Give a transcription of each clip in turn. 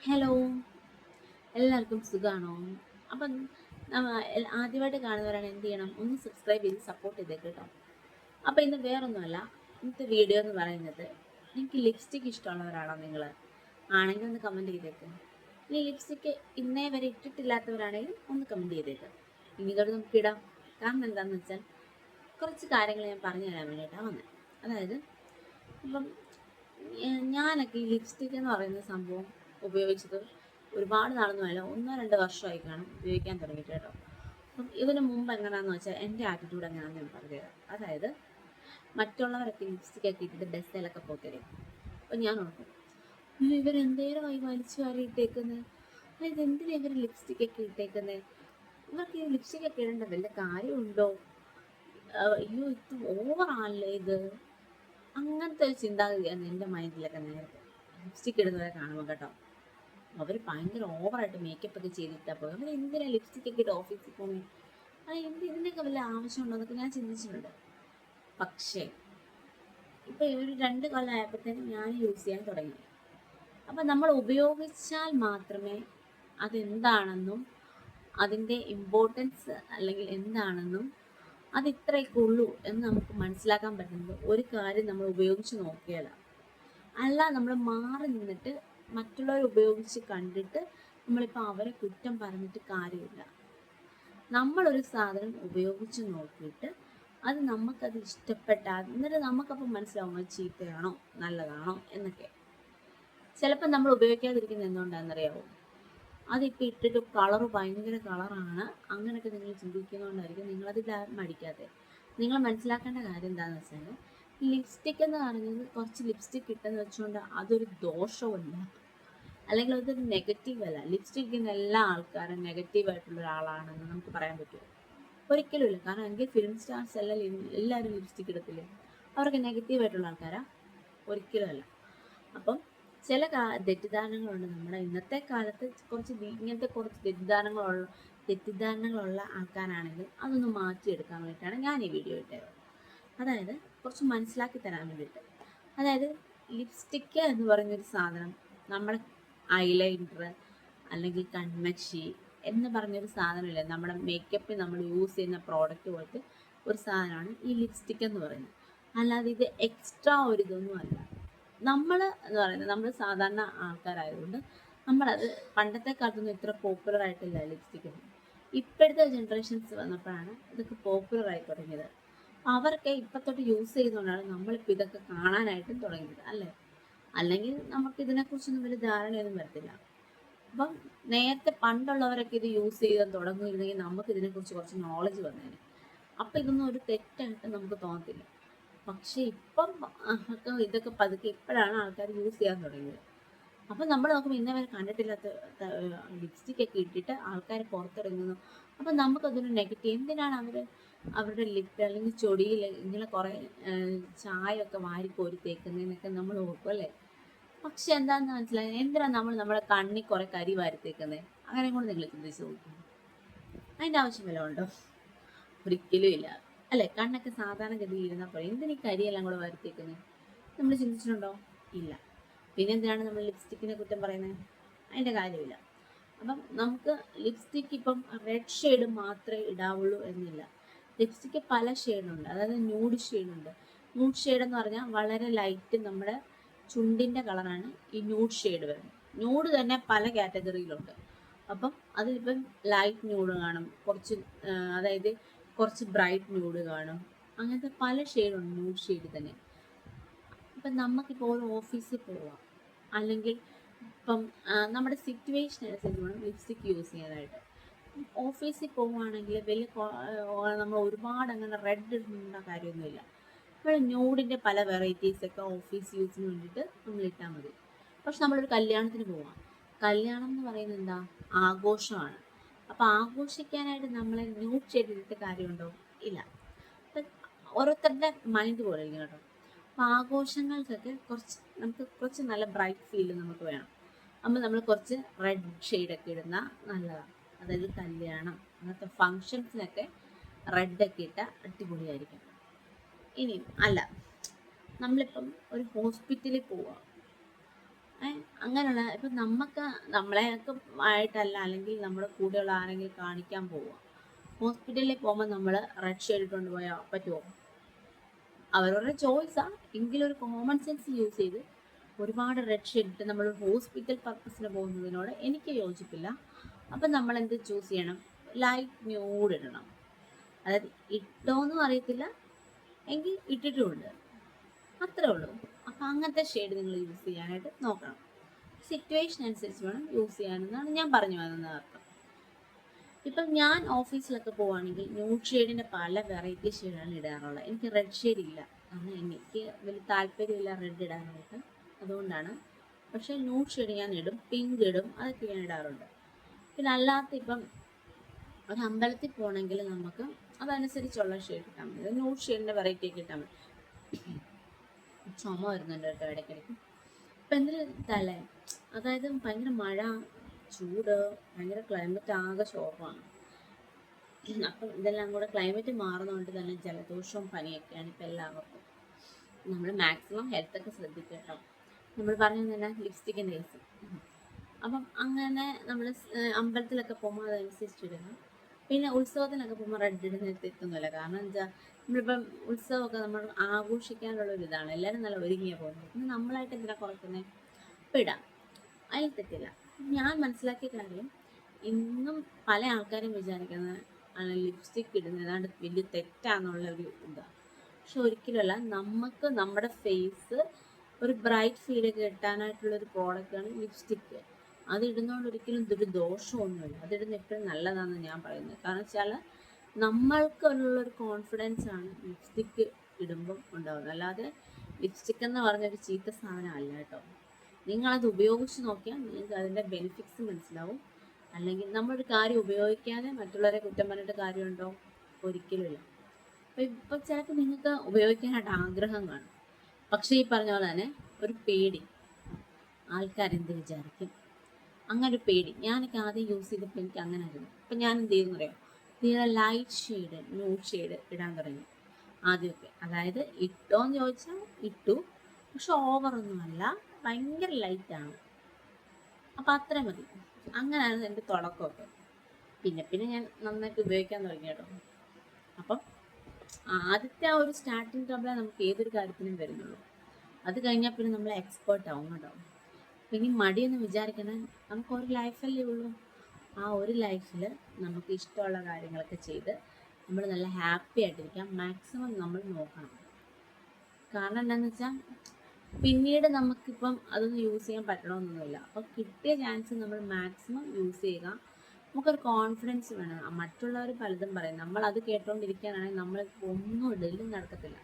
Hello, എല്ലാവർക്കും സുഖമാണോ? അപ്പം ആദ്യമായിട്ട് കാണുന്നവരാണ് എന്ത് ചെയ്യണം? ഒന്ന് സബ്സ്ക്രൈബ് ചെയ്ത് സപ്പോർട്ട് ചെയ്തേക്ക് കേട്ടോ. അപ്പോൾ ഇന്ന് വേറൊന്നുമല്ല, ഇന്നത്തെ വീഡിയോ എന്ന് പറയുന്നത് നിങ്ങൾക്ക് ലിപ്സ്റ്റിക് ഇഷ്ടമുള്ളവരാണോ നിങ്ങൾ? ആണെങ്കിൽ ഒന്ന് കമൻറ്റ് ചെയ്തേക്ക്. ഇനി ലിപ്സ്റ്റിക്ക് ഇന്നേ വരെ ഇട്ടിട്ടില്ലാത്തവരാണെങ്കിൽ ഒന്ന് കമൻറ്റ് ചെയ്തേക്ക്. ഇനി തൊട്ട് നമുക്ക് ഇടാം. കാരണം എന്താണെന്ന് വെച്ചാൽ കുറച്ച് കാര്യങ്ങൾ ഞാൻ പറഞ്ഞു തരാൻ വേണ്ടിയിട്ടാണ് വന്നത്. അതായത് ഇപ്പം ഞാനൊക്കെ ഈ ലിപ്സ്റ്റിക് എന്ന് പറയുന്ന സംഭവം ഉപയോഗിച്ചത് ഒരുപാട് നാളൊന്നുമല്ല, 1-2 വർഷമായി കാണും ഉപയോഗിക്കാൻ തുടങ്ങിയിട്ട് കേട്ടോ. അപ്പം ഇതിന് മുമ്പ് എങ്ങനെയാണെന്ന് വെച്ചാൽ എൻ്റെ ആറ്റിറ്റ്യൂഡ് എങ്ങനെയാണെന്ന് ഞാൻ പറഞ്ഞുതരാം. അതായത് മറ്റുള്ളവരൊക്കെ ലിപ്സ്റ്റിക്കൊക്കെ ഇട്ടിട്ട് ഡെസ്സയിലൊക്കെ പോത്തരും. അപ്പം ഞാൻ ഓർക്കും, ഇവരെന്തേരമായി വലിച്ചു വാരി ഇട്ടേക്കുന്നത്, അതായത് എന്തിനാ ഇവർ ലിപ്സ്റ്റിക്കൊക്കെ ഇട്ടേക്കുന്നത്, ഇവർക്ക് ഈ ലിപ്സ്റ്റിക്കൊക്കെ ഇടേണ്ട വല്ല കാര്യമുണ്ടോ, അയ്യോ ഇത് ഓവറാണല്ലേ ഇത്, അങ്ങനത്തെ ഒരു ചിന്താഗതിയാണ് എൻ്റെ മൈൻഡിലൊക്കെ നേരത്തെ ലിപ്സ്റ്റിക് ഇടുന്നവരെ കാണുമ്പോൾ കേട്ടോ. അവർ ഭയങ്കര ഓവറായിട്ട് മേക്കപ്പ് ഒക്കെ ചെയ്തിട്ടാൽ പോകും. അവർ എന്തിനാ ലിപ്സ്റ്റിക് ഒക്കെ ഇട്ട് ഓഫീസിൽ പോകുന്നത്, അത് ഇതിൻ്റെയൊക്കെ വല്ല ആവശ്യമുണ്ടോ എന്നൊക്കെ ഞാൻ ചിന്തിച്ചിട്ടുണ്ട്. പക്ഷേ ഇപ്പോൾ ഒരു 2 കൊല്ലമായപ്പോഴത്തേനും ഞാൻ യൂസ് ചെയ്യാൻ തുടങ്ങി. അപ്പം നമ്മൾ ഉപയോഗിച്ചാൽ മാത്രമേ അതെന്താണെന്നും അതിൻ്റെ ഇമ്പോർട്ടൻസ് അല്ലെങ്കിൽ എന്താണെന്നും അത് ഇത്രയൊക്കെ ഉള്ളൂ എന്ന് നമുക്ക് മനസ്സിലാക്കാൻ പറ്റുന്നത് ഒരു കാര്യം നമ്മൾ ഉപയോഗിച്ച് നോക്കിയാലാണ്. അല്ല നമ്മൾ മാറി നിന്നിട്ട് മറ്റുള്ളവർ ഉപയോഗിച്ച് കണ്ടിട്ട് നമ്മളിപ്പോൾ അവരെ കുറ്റം പറഞ്ഞിട്ട് കാര്യമില്ല. നമ്മളൊരു സാധനം ഉപയോഗിച്ച് നോക്കിയിട്ട് അത് നമുക്കത് ഇഷ്ടപ്പെട്ടാൽ എന്നിട്ട് നമുക്കപ്പോൾ മനസ്സിലാവും അത് ചീത്തയാണോ നല്ലതാണോ എന്നൊക്കെ. ചിലപ്പോൾ നമ്മൾ ഉപയോഗിക്കാതിരിക്കുന്നത് എന്തുകൊണ്ടാണെന്നറിയാമോ? അതിപ്പോൾ ഇട്ടിട്ട് കളറ് ഭയങ്കര കളറാണ്, അങ്ങനെയൊക്കെ നിങ്ങൾ ചിന്തിക്കുന്നതുകൊണ്ടായിരിക്കും നിങ്ങളത് മടിക്കാതെ. നിങ്ങൾ മനസ്സിലാക്കേണ്ട കാര്യം എന്താണെന്ന് വെച്ചാൽ ലിപ്സ്റ്റിക് എന്ന് പറയുന്നത് കുറച്ച് ലിപ്സ്റ്റിക് ഇട്ടെന്ന് വെച്ചുകൊണ്ട് അതൊരു ദോഷമല്ല, അല്ലെങ്കിൽ അതൊരു നെഗറ്റീവ് അല്ല. ലിപ്സ്റ്റിക് ഇടുന്ന എല്ലാ ആൾക്കാരും നെഗറ്റീവായിട്ടുള്ള ഒരാളാണെന്ന് നമുക്ക് പറയാൻ പറ്റുമോ? ഒരിക്കലും ഇല്ല. കാരണം എങ്കിൽ ഫിലിം സ്റ്റാർസ് എല്ലാവരും ലിപ്സ്റ്റിക് ഇടത്തില്ലേ, അവർക്ക് നെഗറ്റീവായിട്ടുള്ള ആൾക്കാരാ? ഒരിക്കലും അല്ല. അപ്പം ചില തെറ്റിദ്ധാരണകളുണ്ട് നമ്മുടെ ഇന്നത്തെ കാലത്ത്. ഇങ്ങനത്തെ കുറച്ച് തെറ്റിദ്ധാരണകളുള്ള ആൾക്കാരാണെങ്കിൽ അതൊന്ന് മാറ്റിയെടുക്കാൻ വേണ്ടിയിട്ടാണ് ഞാൻ ഈ വീഡിയോ ഇട്ടത്. അതായത് കുറച്ച് മനസ്സിലാക്കി തരാൻ വേണ്ടിയിട്ട്. അതായത് ലിപ്സ്റ്റിക്ക് എന്ന് പറയുന്നൊരു സാധനം നമ്മുടെ ഐലൈനർ അല്ലെങ്കിൽ കൺമഷി എന്ന് പറഞ്ഞൊരു സാധനമില്ല, നമ്മുടെ മേക്കപ്പിൽ നമ്മൾ യൂസ് ചെയ്യുന്ന പ്രോഡക്റ്റ് പോലത്തെ ഒരു സാധനമാണ് ഈ ലിപ്സ്റ്റിക് എന്ന് പറയുന്നത്. അല്ലാതെ ഇത് എക്സ്ട്രാ ഒരു ഇതൊന്നും അല്ല. നമ്മൾ എന്ന് പറയുന്നത് നമ്മൾ സാധാരണ ആൾക്കാരായതുകൊണ്ട് നമ്മളത് പണ്ടത്തെ കാലത്തൊന്നും ഇത്ര പോപ്പുലർ ആയിട്ടില്ല ലിപ്സ്റ്റിക്ക്. ഇപ്പോഴത്തെ ജനറേഷൻസ് വന്നപ്പോഴാണ് ഇതൊക്കെ പോപ്പുലർ ആയി തുടങ്ങിയത്. അവർക്ക് ഇപ്പം തൊട്ട് യൂസ് ചെയ്യുന്നതുകൊണ്ടാണ് നമ്മളിപ്പോൾ ഇതൊക്കെ കാണാനായിട്ടും തുടങ്ങിയത് അല്ലേ. അല്ലെങ്കിൽ നമുക്ക് ഇതിനെക്കുറിച്ചൊന്നും വലിയ ധാരണയൊന്നും വരത്തില്ല. അപ്പം നേരത്തെ പണ്ടുള്ളവരൊക്കെ ഇത് യൂസ് ചെയ്യാൻ തുടങ്ങിയിരുന്നെങ്കിൽ നമുക്ക് ഇതിനെക്കുറിച്ച് കുറച്ച് നോളജ് വന്നേനെ. അപ്പം ഇതൊന്നും ഒരു തെറ്റായിട്ട് നമുക്ക് തോന്നത്തില്ല. പക്ഷെ ഇപ്പം ഇതൊക്കെ പതുക്കെ ഇപ്പോഴാണ് ആൾക്കാർ യൂസ് ചെയ്യാൻ തുടങ്ങിയത്. അപ്പം നമ്മൾ നോക്കുമ്പോൾ ഇന്നേ വരെ കണ്ടിട്ടില്ലാത്ത ലിപ്സ്റ്റിക് ഒക്കെ ഇട്ടിട്ട് ആൾക്കാർ പുറത്തിറങ്ങുന്നു. അപ്പം നമുക്കതൊരു നെഗറ്റീവ്. എന്തിനാണ് അവരുടെ ലിപ്പ് അല്ലെങ്കിൽ ചൊടിയിൽ ഇങ്ങനെ കുറേ ചായമൊക്കെ വാരിക്കോരി തേക്കുന്നതെന്നൊക്കെ നമ്മൾ ഓർക്കും അല്ലേ. പക്ഷെ എന്താണെന്ന് മനസ്സിലായി, എന്തിനാണ് നമ്മൾ നമ്മുടെ കണ്ണിൽ കുറേ കരി വാരിത്തേക്കുന്നത്? അങ്ങനെ കൂടെ നിങ്ങൾ ചിന്തിച്ച് നോക്കും. അതിൻ്റെ ആവശ്യം വല്ലതും ഉണ്ടോ? ഒരിക്കലും ഇല്ല അല്ലേ. കണ്ണൊക്കെ സാധാരണ ഗതിയിൽ ഇരുന്നപ്പോൾ എന്തിനീ കരിയെല്ലാം കൂടെ വരുത്തിക്കുന്നത് നമ്മൾ ചിന്തിച്ചിട്ടുണ്ടോ? ഇല്ല. പിന്നെ എന്തിനാണ് നമ്മൾ ലിപ്സ്റ്റിക്കിനെ കുറ്റം പറയുന്നത്? അതിൻ്റെ കാര്യമില്ല. അപ്പം നമുക്ക് ലിപ്സ്റ്റിക്ക് ഇപ്പം റെഡ് ഷെയ്ഡ് മാത്രമേ ഇടാവുള്ളൂ എന്നില്ല. ലിപ്സ്റ്റിക്ക് പല ഷെയ്ഡുണ്ട്. അതായത് ന്യൂഡ് ഷെയ്ഡുണ്ട്. ന്യൂഡ് ഷെയ്ഡ് എന്ന് പറഞ്ഞാൽ വളരെ ലൈറ്റ് നമ്മുടെ ചുണ്ടിൻ്റെ കളറാണ് ഈ ന്യൂഡ് ഷെയ്ഡ് വരുന്നത്. ന്യൂഡ് തന്നെ പല കാറ്റഗറിയിലുണ്ട്. അപ്പം അതിലിപ്പം ലൈറ്റ് ന്യൂഡ് കാണും, കുറച്ച് അതായത് കുറച്ച് ബ്രൈറ്റ് ന്യൂഡ് കാണും, അങ്ങനത്തെ പല ഷെയ്ഡുണ്ട് ന്യൂഡ് ഷെയ്ഡ് തന്നെ. ഇപ്പം നമുക്കിപ്പോൾ ഒരു ഓഫീസിൽ പോവാം, അല്ലെങ്കിൽ ഇപ്പം നമ്മുടെ സിറ്റുവേഷൻ അനുസരിച്ച് വേണം ലിപ്സ്റ്റിക് യൂസ് ചെയ്യാനായിട്ട്. ഓഫീസിൽ പോവുകയാണെങ്കിൽ നമ്മൾ ഒരുപാട് അങ്ങനെ റെഡ് ഇടേണ്ട കാര്യമൊന്നുമില്ല. ഇപ്പോൾ ന്യൂഡിൻ്റെ പല വെറൈറ്റീസൊക്കെ ഓഫീസ് യൂസിന് വേണ്ടിയിട്ട് നമ്മൾ ഇട്ടാൽ മതി. പക്ഷെ നമ്മളൊരു കല്യാണത്തിന് പോവാം. കല്യാണം എന്ന് പറയുന്നത് എന്താ? ആഘോഷമാണ്. അപ്പോൾ ആഘോഷിക്കാനായിട്ട് നമ്മൾ ന്യൂഡ് ഷെയ്ഡ് ഇട്ടിട്ട് കാര്യമുണ്ടോ? ഇല്ല. അപ്പം ഓരോരുത്തരുടെ മൈൻഡ് പോലെ ഇരിക്കും കേട്ടോ. അപ്പോൾ ആഘോഷങ്ങൾക്കൊക്കെ നമുക്ക് കുറച്ച് നല്ല ബ്രൈറ്റ് ഫീൽ നമുക്ക് വേണം. അപ്പോൾ നമ്മൾ കുറച്ച് റെഡ് ഷെയ്ഡൊക്കെ ഇടുന്ന നല്ലതാണ്. അതായത് കല്യാണം അങ്ങനത്തെ ഫങ്ഷൻസിനൊക്കെ റെഡൊക്കെ ഇട്ടാൽ അടിപൊളിയായിരിക്കും. ഇനി അല്ല, നമ്മളിപ്പം ഒരു ഹോസ്പിറ്റലിൽ പോവാം, അങ്ങനെയുള്ള ഇപ്പം നമുക്ക് നമ്മളെയൊക്കെ ആയിട്ടല്ല, അല്ലെങ്കിൽ നമ്മുടെ കൂടെയുള്ള ആരെങ്കിലും കാണിക്കാൻ പോവുക, ഹോസ്പിറ്റലിൽ പോകുമ്പോൾ നമ്മൾ റെഡ് ഷെയ്ഡ് ഇട്ടുകൊണ്ട് പോയാൽ പറ്റുമോ? അവരവരുടെ ചോയ്സാണ്, എങ്കിലും ഒരു കോമൺ സെൻസ് യൂസ് ചെയ്ത് ഒരുപാട് റെഡ് ഷെയ്ഡ് ഇട്ട് നമ്മൾ ഹോസ്പിറ്റൽ പർപ്പസിന് പോകുന്നതിനോട് എനിക്ക് യോജിപ്പില്ല. അപ്പം നമ്മൾ എന്ത് ചൂസ് ചെയ്യണം? ലൈറ്റ് ന്യൂഡ് ഇടണം. അതായത് ഇട്ടോന്നും അറിയത്തില്ല എങ്കിൽ ഇട്ടിട്ടുമുണ്ട്, അത്രേ ഉള്ളൂ. അപ്പം അങ്ങനത്തെ ഷെയ്ഡ് നിങ്ങൾ യൂസ് ചെയ്യാനായിട്ട് നോക്കണം. സിറ്റുവേഷൻ അനുസരിച്ച് വേണം യൂസ് ചെയ്യാനെന്നാണ് ഞാൻ പറഞ്ഞു വന്നത് അർത്ഥം. ഇപ്പം ഞാൻ ഓഫീസിലൊക്കെ പോവുകയാണെങ്കിൽ ന്യൂഡ് ഷെയ്ഡിൻ്റെ പല വെറൈറ്റി ഷെയ്ഡാണ് ഇടാറുള്ളത്. എനിക്ക് റെഡ് ഷെയ്ഡ് ഇല്ല, കാരണം എനിക്ക് വലിയ താല്പര്യമില്ല റെഡ് ഇടാനായിട്ട്, അതുകൊണ്ടാണ്. പക്ഷേ ന്യൂഡ് ഷെയ്ഡ് ഞാൻ ഇടും, പിങ്ക് ഇടും, അതൊക്കെ ഞാൻ ഇടാറുണ്ട്. പിന്നെ അല്ലാത്ത ഇപ്പം ഒരു അമ്പലത്തിൽ പോകണമെങ്കിൽ നമുക്ക് അതനുസരിച്ചുള്ള ഷെയ്ഡ് ഇട്ടാൽ മതി, ന്യൂഡ് ഷെയ്ഡിൻ്റെ വെറൈറ്റി ഒക്കെ ഇട്ടാൽ മതി. ചുമ വരുന്നുണ്ട് കേട്ടോ ഇടയ്ക്കിടയ്ക്ക്. ഇപ്പം എന്തെങ്കിലും തലേ, അതായത് ഭയങ്കര മഴ, ചൂട്, ഭയങ്കര ക്ലൈമറ്റ് ആകെ ശോകമാണ്. അപ്പം ഇതെല്ലാം കൂടെ ക്ലൈമറ്റ് മാറുന്നതുകൊണ്ട് തന്നെ ജലദോഷവും പനിയൊക്കെയാണ് ഇപ്പം എല്ലാവർക്കും. നമ്മൾ മാക്സിമം ഹെൽത്തൊക്കെ ശ്രദ്ധിക്കുക കേട്ടോ. നമ്മൾ പറഞ്ഞു തന്നെ ലിപ്സ്റ്റിക്കിൻ്റെ കേസ്. അപ്പം അങ്ങനെ നമ്മൾ അമ്പലത്തിലൊക്കെ പോകുമ്പോൾ അതനുസരിച്ചിടുക. പിന്നെ ഉത്സവത്തിനൊക്കെ പോകുമ്പോൾ റെഡ് ഇടുന്നതിൽ തെറ്റൊന്നുമില്ല, കാരണം എന്താ, നമ്മളിപ്പം ഉത്സവമൊക്കെ നമ്മൾ ആഘോഷിക്കാനുള്ളൊരിതാണ്, എല്ലാവരും നല്ല ഒരുങ്ങിയാണ് പോകുന്നത്. പിന്നെ നമ്മളായിട്ട് എന്തിനാ കുറയ്ക്കുന്നത്? ഇപ്പം ഇടാം, അതിൽ തെറ്റില്ല. ഞാൻ മനസ്സിലാക്കിയ കാര്യം, ഇന്നും പല ആൾക്കാരും വിചാരിക്കുന്നത് ലിപ്സ്റ്റിക്ക് ഇടുന്നത് ഏതാണ്ട് വലിയ തെറ്റാന്നുള്ള ഒരു ഇതാണ്. പക്ഷെ ഒരിക്കലുമല്ല. നമുക്ക് നമ്മുടെ ഫേസ് ഒരു ബ്രൈറ്റ് ഫീലൊക്കെ കിട്ടാനായിട്ടുള്ളൊരു പ്രോഡക്റ്റാണ് ലിപ്സ്റ്റിക്ക്. അതിടുന്നതുകൊണ്ട് ഒരിക്കലും ഇതൊരു ദോഷമൊന്നുമില്ല, അതിടുന്ന എപ്പോഴും നല്ലതാണെന്ന് ഞാൻ പറയുന്നത്. കാരണം വെച്ചാൽ നമ്മൾക്കുള്ളൊരു കോൺഫിഡൻസാണ് ലിപ്സ്റ്റിക്ക് ഇടുമ്പം ഉണ്ടാകുന്നത്, അല്ലാതെ ലിപ്സ്റ്റിക്ക് എന്ന് പറഞ്ഞൊരു ചീത്ത സാധനമല്ല കേട്ടോ. നിങ്ങളത് ഉപയോഗിച്ച് നോക്കിയാൽ നിങ്ങൾക്ക് അതിൻ്റെ ബെനിഫിറ്റ്സ് മനസ്സിലാവും. അല്ലെങ്കിൽ നമ്മളൊരു കാര്യം ഉപയോഗിക്കാതെ മറ്റുള്ളവരെ കുറ്റം പറഞ്ഞിട്ട് കാര്യമുണ്ടോ? ഒരിക്കലുമില്ല. അപ്പോൾ ഇപ്പോൾ ചിലപ്പോൾ നിങ്ങൾക്ക് ഉപയോഗിക്കാനായിട്ട് ആഗ്രഹം കാണും, പക്ഷേ ഈ പറഞ്ഞ പോലെ തന്നെ ഒരു പേടി, ആൾക്കാരെന്ത് വിചാരിക്കും, അങ്ങനെ ഒരു പേടി. ഞാനൊക്കെ ആദ്യം യൂസ് ചെയ്തപ്പോൾ എനിക്ക് അങ്ങനെ ആയിരുന്നു. അപ്പം ഞാൻ എന്ത് ചെയ്യുമെന്ന് അറിയാം, തീരെ ലൈറ്റ് ഷെയ്ഡ്, ന്യൂഡ് ഷെയ്ഡ് ഇടാൻ തുടങ്ങി ആദ്യമൊക്കെ. അതായത് ഇട്ടോന്ന് ചോദിച്ചാൽ ഇട്ടു, പക്ഷെ ഓവറൊന്നുമല്ല, ഭയങ്കര ലൈറ്റാണ്. അപ്പം അത്ര മതി. അങ്ങനെയായിരുന്നു എൻ്റെ തുടക്കമൊക്കെ. പിന്നെ പിന്നെ ഞാൻ നന്നായിട്ട് ഉപയോഗിക്കാൻ തുടങ്ങി കേട്ടോ. അപ്പം ആദ്യത്തെ ആ ഒരു സ്റ്റാർട്ടിങ് ട്രബിളേ നമുക്ക് ഏതൊരു കാര്യത്തിനും വരുന്നുള്ളൂ. അത് കഴിഞ്ഞാൽ പിന്നെ നമ്മൾ എക്സ്പേർട്ട് ആവും കേട്ടോ. പിന്നെ മടിയൊന്നും വിചാരിക്കണേ, നമുക്ക് ഒരു ലൈഫല്ലേ ഉള്ളൂ. ആ ഒരു ലൈഫിൽ നമുക്ക് ഇഷ്ടമുള്ള കാര്യങ്ങളൊക്കെ ചെയ്ത് നമ്മൾ നല്ല ഹാപ്പി ആയിട്ടിരിക്കാം മാക്സിമം നമ്മൾ നോക്കണം. കാരണം എന്താണെന്ന് വെച്ചാൽ പിന്നീട് നമുക്കിപ്പം അതൊന്നും യൂസ് ചെയ്യാൻ പറ്റണമെന്നൊന്നുമില്ല. അപ്പോൾ കിട്ടിയ ചാൻസ് നമ്മൾ മാക്സിമം യൂസ് ചെയ്യുക. നമുക്കൊരു കോൺഫിഡൻസ് വേണം. മറ്റുള്ളവർ പലതും പറയും, നമ്മളത് കേട്ടോണ്ടിരിക്കാനാണെങ്കിൽ നമ്മൾ ഒന്നും ഇടലും നടക്കത്തില്ല.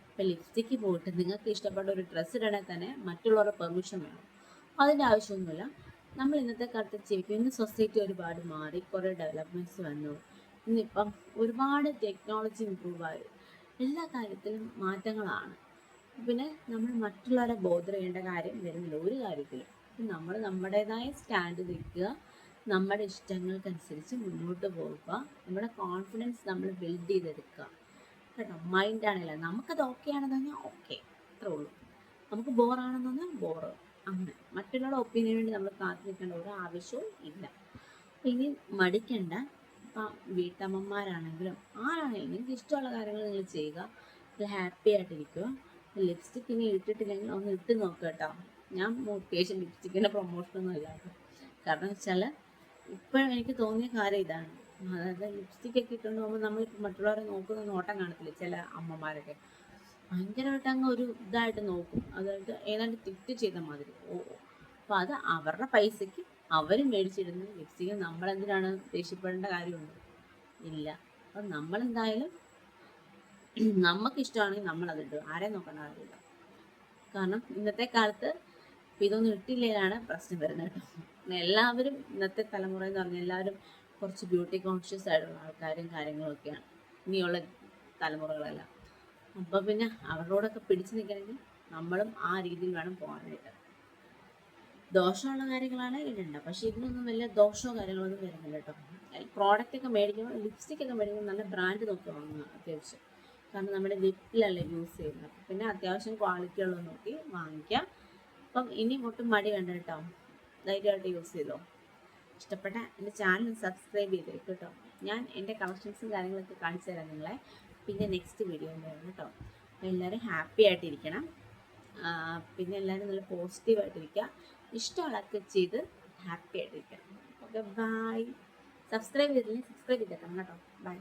ഇപ്പം ലിപ്സ്റ്റിക്ക് പോയിട്ട് നിങ്ങൾക്ക് ഇഷ്ടപ്പെട്ട ഒരു ഡ്രസ്സ് ഇടണേ തന്നെ മറ്റുള്ളവരുടെ പെർമിഷൻ വേണം. അതിൻ്റെ ആവശ്യമൊന്നുമില്ല. നമ്മൾ ഇന്നത്തെ കാലത്ത് ജീവിക്കും. ഇന്ന് സൊസൈറ്റി ഒരുപാട് മാറി, കുറേ ഡെവലപ്മെൻറ്റ്സ് വന്നു. ഇന്നിപ്പം ഒരുപാട് ടെക്നോളജി ഇമ്പ്രൂവ് ആയി, എല്ലാ കാര്യത്തിലും മാറ്റങ്ങളാണ്. പിന്നെ നമ്മൾ മറ്റുള്ളവരെ ബോധർ ചെയ്യേണ്ട കാര്യം വരുന്നില്ല ഒരു കാര്യത്തിലും. നമ്മൾ നമ്മുടേതായ സ്റ്റാൻഡ് നിൽക്കുക, നമ്മുടെ ഇഷ്ടങ്ങൾക്കനുസരിച്ച് മുന്നോട്ട് പോകുക, നമ്മുടെ കോൺഫിഡൻസ് നമ്മൾ ബിൽഡ് ചെയ്തെടുക്കുക കേട്ടോ. മൈൻഡാണില്ല, നമുക്കത് ഓക്കെ ആണെന്ന് പറഞ്ഞാൽ ഓക്കെ, അത്രേ ഉള്ളൂ. നമുക്ക് ബോറാണെന്ന് പറഞ്ഞാൽ ബോറ്, അങ്ങനെ. മറ്റുള്ളവരുടെ ഒപ്പീനിയന് വേണ്ടി നമ്മൾ കാത്തു നിൽക്കേണ്ട ഒരു ആവശ്യവും ഇല്ല. അപ്പം ഇനി മടിക്കണ്ട. ഇപ്പം വീട്ടമ്മമാരാണെങ്കിലും ആരാണെങ്കിലും നിങ്ങൾക്ക് ഇഷ്ടമുള്ള കാര്യങ്ങൾ നിങ്ങൾ ചെയ്യുക, ഹാപ്പി ആയിട്ടിരിക്കുക. ലിപ്സ്റ്റിക്ക് ഇനി ഇട്ടിട്ടില്ലെങ്കിൽ ഒന്ന് ഇട്ട് നോക്കുക കേട്ടോ. ഞാൻ മോട്ടിവേഷൻ ലിപ്സ്റ്റിക്കിൻ്റെ പ്രൊമോഷനൊന്നും ഇല്ല കേട്ടോ. കാരണം വെച്ചാൽ ഇപ്പോഴും എനിക്ക് തോന്നിയ കാര്യം ഇതാണ്. അതായത് ലിപ്സ്റ്റിക്കൊക്കെ ഇട്ടുകൊണ്ട് പോകുമ്പോൾ നമ്മളിപ്പോൾ മറ്റുള്ളവരെ നോക്കുന്ന നോട്ടം കാണത്തില്ല, ചില അമ്മമാരൊക്കെ ഭയങ്കരമായിട്ട് അങ്ങ് ഒരു ഇതായിട്ട് നോക്കും, അതായത് ഏതാണ്ട് തെറ്റ് ചെയ്ത മാതിരി. അപ്പോൾ അത് അവരുടെ പൈസയ്ക്ക് അവർ മേടിച്ചിടുന്ന ലിപ്സ്റ്റിക്ക് നമ്മളെന്തിനാണ് ദേഷ്യപ്പെടേണ്ട കാര്യമുണ്ട്? ഇല്ല. അപ്പം നമ്മളെന്തായാലും നമുക്കിഷ്ടമാണെങ്കിൽ നമ്മളതിടുക, ആരെയും നോക്കേണ്ട കാര്യമില്ല. കാരണം ഇന്നത്തെ കാലത്ത് ഇതൊന്നും ഇട്ടില്ലാണ് പ്രശ്നം വരുന്നത് കേട്ടോ. എല്ലാവരും ഇന്നത്തെ തലമുറ എന്ന് പറഞ്ഞാൽ എല്ലാവരും കുറച്ച് ബ്യൂട്ടി കോൺഷ്യസ് ആയിട്ടുള്ള ആൾക്കാരും കാര്യങ്ങളും ഒക്കെയാണ് ഇനിയുള്ള തലമുറകളെല്ലാം. അപ്പോൾ പിന്നെ അവരോടൊക്കെ പിടിച്ചു നിൽക്കണമെങ്കിൽ നമ്മളും ആ രീതിയിൽ വേണം പോകാനായിട്ട്. ദോഷമുള്ള കാര്യങ്ങളാണ് ഇടണ്ട, പക്ഷേ ഇതിനൊന്നും വലിയ ദോഷമോ കാര്യങ്ങളൊന്നും വരുന്നില്ല കേട്ടോ. പ്രോഡക്റ്റൊക്കെ മേടിക്കുമ്പോൾ ലിപ്സ്റ്റിക്കൊക്കെ മേടിക്കുമ്പോൾ നല്ല ബ്രാൻഡ് നോക്കി വാങ്ങുക അത്യാവശ്യം. കാരണം നമ്മുടെ ലിപ്പിലല്ലേ യൂസ് ചെയ്യുന്നത്. പിന്നെ അത്യാവശ്യം ക്വാളിറ്റി ഉള്ളത് നോക്കി വാങ്ങിക്കുക. അപ്പം ഇനി ഒട്ടും മടി വേണ്ട കേട്ടോ, ധൈര്യമായിട്ട് യൂസ് ചെയ്തോ. ഇഷ്ടപ്പെട്ട എൻ്റെ ചാനൽ സബ്സ്ക്രൈബ് ചെയ്തേക്കും കേട്ടോ. ഞാൻ എൻ്റെ കളക്ഷൻസും കാര്യങ്ങളൊക്കെ കാണിച്ചു തരാം നിങ്ങളെ പിന്നെ നെക്സ്റ്റ് വീഡിയോ ഉണ്ടായിരുന്നു കേട്ടോ. അപ്പോൾ എല്ലാവരും ഹാപ്പി ആയിട്ടിരിക്കണം. പിന്നെ എല്ലാവരും നല്ല പോസിറ്റീവായിട്ടിരിക്കുക. ഇഷ്ടമുള്ളതൊക്കെ ചെയ്ത് ഹാപ്പി ആയിട്ടിരിക്കുക. Okay, bye. സബ്സ്ക്രൈബ് ചെയ്തില്ലെങ്കിൽ സബ്സ്ക്രൈബ് ചെയ്തേക്കണം കേട്ടോ. ബൈ.